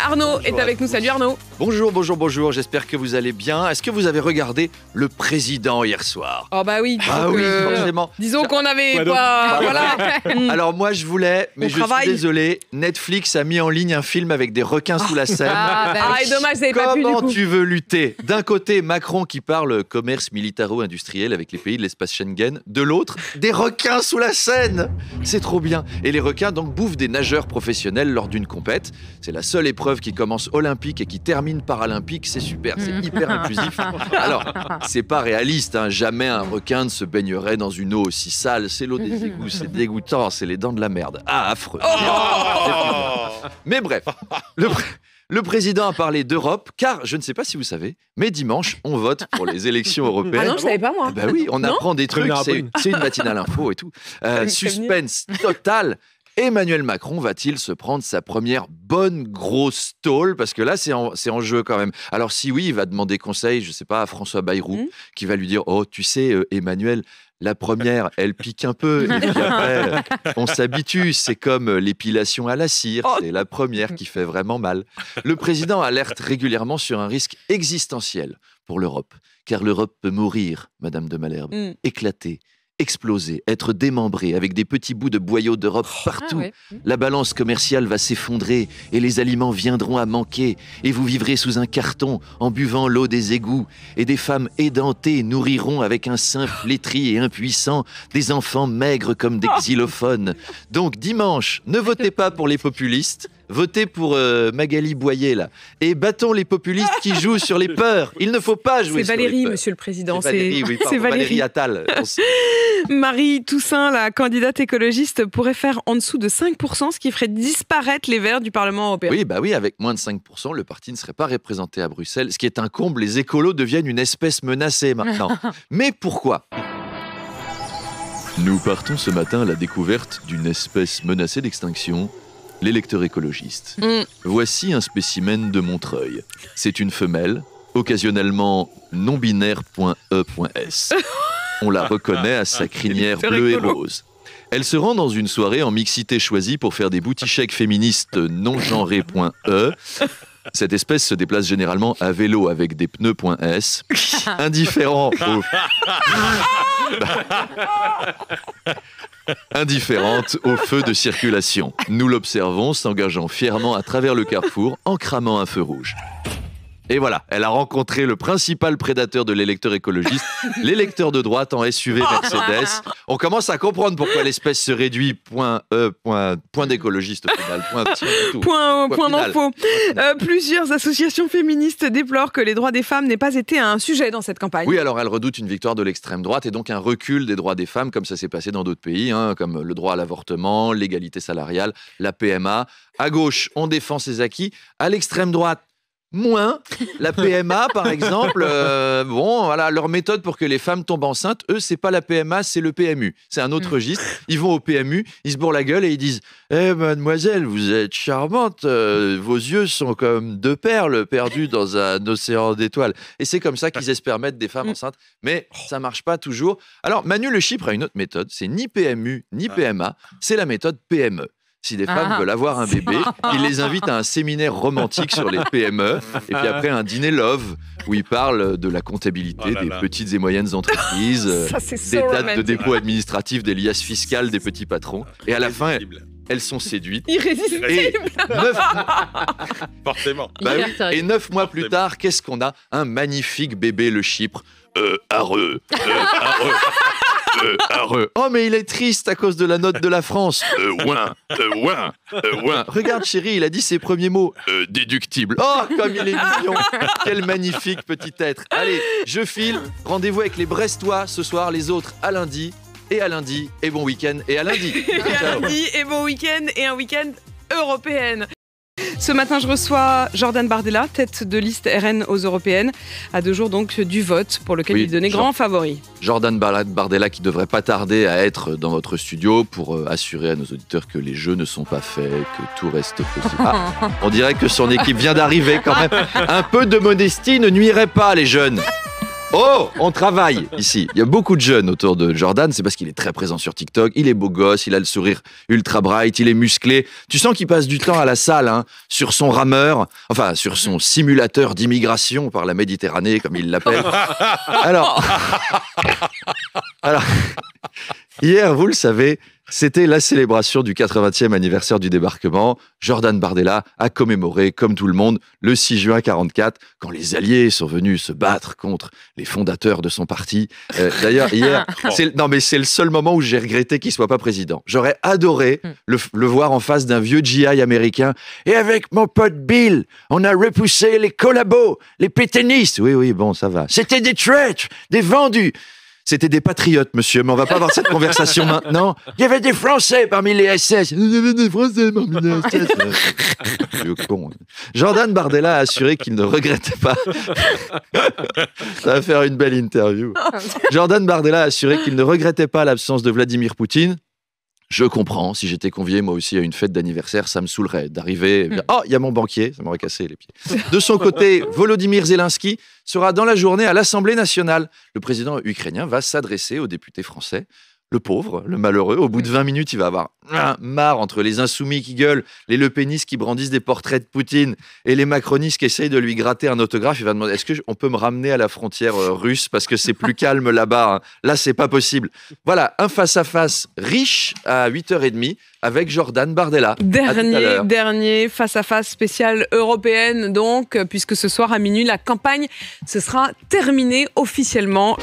Arnaud est avec nous. Salut Arnaud. Bonjour, j'espère que vous allez bien. Est-ce que vous avez regardé Le Président hier soir? Oh bah oui, oui, forcément. Disons qu'on avait pas... Voilà. Alors moi je voulais, mais je suis désolé, Netflix a mis en ligne un film avec des requins sous la Seine. Et dommage, vous avez pas pu du coup. Comment tu veux lutter? D'un côté, Macron qui parle commerce militaro-industriel avec les pays de l'espace Schengen. De l'autre, des requins sous la Seine. C'est trop bien. Et les requins donc bouffent des nageurs professionnels lors d'une compète. C'est la seule épreuve qui commence olympique et qui termine paralympique. C'est super, c'est hyper inclusif. Alors, c'est pas réaliste, hein. Jamais un requin ne se baignerait dans une eau aussi sale. C'est l'eau des égouts, c'est dégoûtant, c'est les dents de la merde. Ah, affreux. Mais bref, le président a parlé d'Europe, car je ne sais pas si vous savez, mais dimanche, on vote pour les élections européennes. Ah non, je savais pas moi. Bah oui, on apprend des trucs, c'est une matinale info et tout. Suspense total. Emmanuel Macron va-t-il se prendre sa première bonne grosse tôle? Parce que là, c'est en jeu quand même. Alors si oui, il va demander conseil, je sais pas, à François Bayrou, qui va lui dire « Oh, tu sais, Emmanuel, la première, elle pique un peu, et puis après, on s'habitue. C'est comme l'épilation à la cire, c'est la première qui fait vraiment mal. » Le président alerte régulièrement sur un risque existentiel pour l'Europe, car l'Europe peut mourir, Madame de Malherbe, éclater, exploser, être démembré avec des petits bouts de boyaux d'Europe partout. Ah ouais. La balance commerciale va s'effondrer et les aliments viendront à manquer et vous vivrez sous un carton en buvant l'eau des égouts et des femmes édentées nourriront avec un sein flétri et impuissant des enfants maigres comme des xylophones. Donc dimanche, ne votez pas pour les populistes. Votez pour Magali Boyer, là. Et battons les populistes qui jouent sur les peurs. Il ne faut pas jouer sur les peurs. C'est Valérie, monsieur le président. C'est Valérie Attal. Marie Toussaint, la candidate écologiste, pourrait faire en dessous de 5%, ce qui ferait disparaître les Verts du Parlement européen. Oui, avec moins de 5%, le parti ne serait pas représenté à Bruxelles. Ce qui est un comble, les écolos deviennent une espèce menacée maintenant. Mais pourquoi ? Nous partons ce matin à la découverte d'une espèce menacée d'extinction. L'électeur écologiste. Voici un spécimen de Montreuil. C'est une femelle, occasionnellement non-binaire.e.s. On la reconnaît à sa crinière bleue et rose. Elle se rend dans une soirée en mixité choisie pour faire des boutichèques féministes non-genrées.e. Cette espèce se déplace généralement à vélo avec des pneus.s. Indifférente au feu de circulation. Nous l'observons s'engageant fièrement à travers le carrefour en cramant un feu rouge. Et voilà, elle a rencontré le principal prédateur de l'électeur écologiste, l'électeur de droite en SUV Mercedes. On commence à comprendre pourquoi l'espèce se réduit point d'écologiste au final. Point d'info. Plusieurs associations féministes déplorent que les droits des femmes n'aient pas été un sujet dans cette campagne. Oui, alors elles redoutent une victoire de l'extrême droite et donc un recul des droits des femmes, comme ça s'est passé dans d'autres pays, comme le droit à l'avortement, l'égalité salariale, la PMA. À gauche, on défend ses acquis. À l'extrême droite, moins. La PMA, par exemple, leur méthode pour que les femmes tombent enceintes, eux, c'est pas la PMA, c'est le PMU. C'est un autre registre. Ils vont au PMU, ils se bourrent la gueule et ils disent « Eh, mademoiselle, vous êtes charmante, vos yeux sont comme deux perles perdues dans un océan d'étoiles. » Et c'est comme ça qu'ils espèrent mettre des femmes enceintes. Mais ça marche pas toujours. Alors, Manu Le Chypre a une autre méthode. C'est ni PMU, ni PMA. C'est la méthode PME. Si des femmes veulent avoir un bébé, il les invite à un séminaire romantique sur les PME et puis après un dîner love où il parle de la comptabilité des petites et moyennes entreprises, des dates de dépôt administratif, des liasses fiscales des petits patrons. Et à la fin, elles sont séduites. Irrésistibles. Et 9 mois plus Forcément. tard, qu'est-ce qu'on a? Un magnifique bébé Le Chypre. Areux. Oh, mais il est triste à cause de la note de la France. Ouin. Regarde, chérie, il a dit ses premiers mots. Déductible. Oh, comme il est mignon. Quel magnifique petit être. Allez, je file. Rendez-vous avec les Brestois ce soir, les autres à lundi. Et à lundi, et bon week-end, et à lundi. Et bon week-end, et un week-end européen. Ce matin, je reçois Jordan Bardella, tête de liste RN aux Européennes, à 2 jours donc du vote pour lequel il donnait grand favori. Jordan Bardella qui devrait pas tarder à être dans votre studio pour assurer à nos auditeurs que les jeux ne sont pas faits, que tout reste possible. On dirait que son équipe vient d'arriver quand même. Un peu de modestie ne nuirait pas, les jeunes. Oh, on travaille ici. Il y a beaucoup de jeunes autour de Jordan. C'est parce qu'il est très présent sur TikTok. Il est beau gosse, il a le sourire ultra bright, il est musclé. Tu sens qu'il passe du temps à la salle, hein, sur son rameur, enfin sur son simulateur d'immigration par la Méditerranée, comme il l'appelle. Alors, hier, vous le savez, c'était la célébration du 80e anniversaire du débarquement. Jordan Bardella a commémoré, comme tout le monde, le 6 juin 1944, quand les Alliés sont venus se battre contre les fondateurs de son parti. D'ailleurs, hier, c'est le seul moment où j'ai regretté qu'il ne soit pas président. J'aurais adoré le voir en face d'un vieux GI américain. Et avec mon pote Bill, on a repoussé les collabos, les pétainistes. Oui, bon, ça va. C'était des traîtres, des vendus. C'était des patriotes, monsieur, mais on va pas avoir cette conversation maintenant. Il y avait des Français parmi les SS. Il y avait des Français parmi les SS. Vieux con. Jordan Bardella a assuré qu'il ne regrettait pas. Ça va faire une belle interview. Jordan Bardella a assuré qu'il ne regrettait pas l'absence de Vladimir Poutine. Je comprends, si j'étais convié moi aussi à une fête d'anniversaire, ça me saoulerait d'arriver et de dire « Oh, il y a mon banquier », ça m'aurait cassé les pieds. De son côté, Volodymyr Zelensky sera dans la journée à l'Assemblée nationale. Le président ukrainien va s'adresser aux députés français. Le pauvre, le malheureux, au bout de 20 minutes, il va avoir marre entre les insoumis qui gueulent, les lepénistes qui brandissent des portraits de Poutine et les macronistes qui essayent de lui gratter un autographe. Il va demander, est-ce qu'on peut me ramener à la frontière russe parce que c'est plus calme là-bas, hein. Là, c'est pas possible. Voilà, un face-à-face riche à 8h30 avec Jordan Bardella. Dernier face-à-face spécial européenne, donc, puisque ce soir à minuit, la campagne se sera terminée officiellement.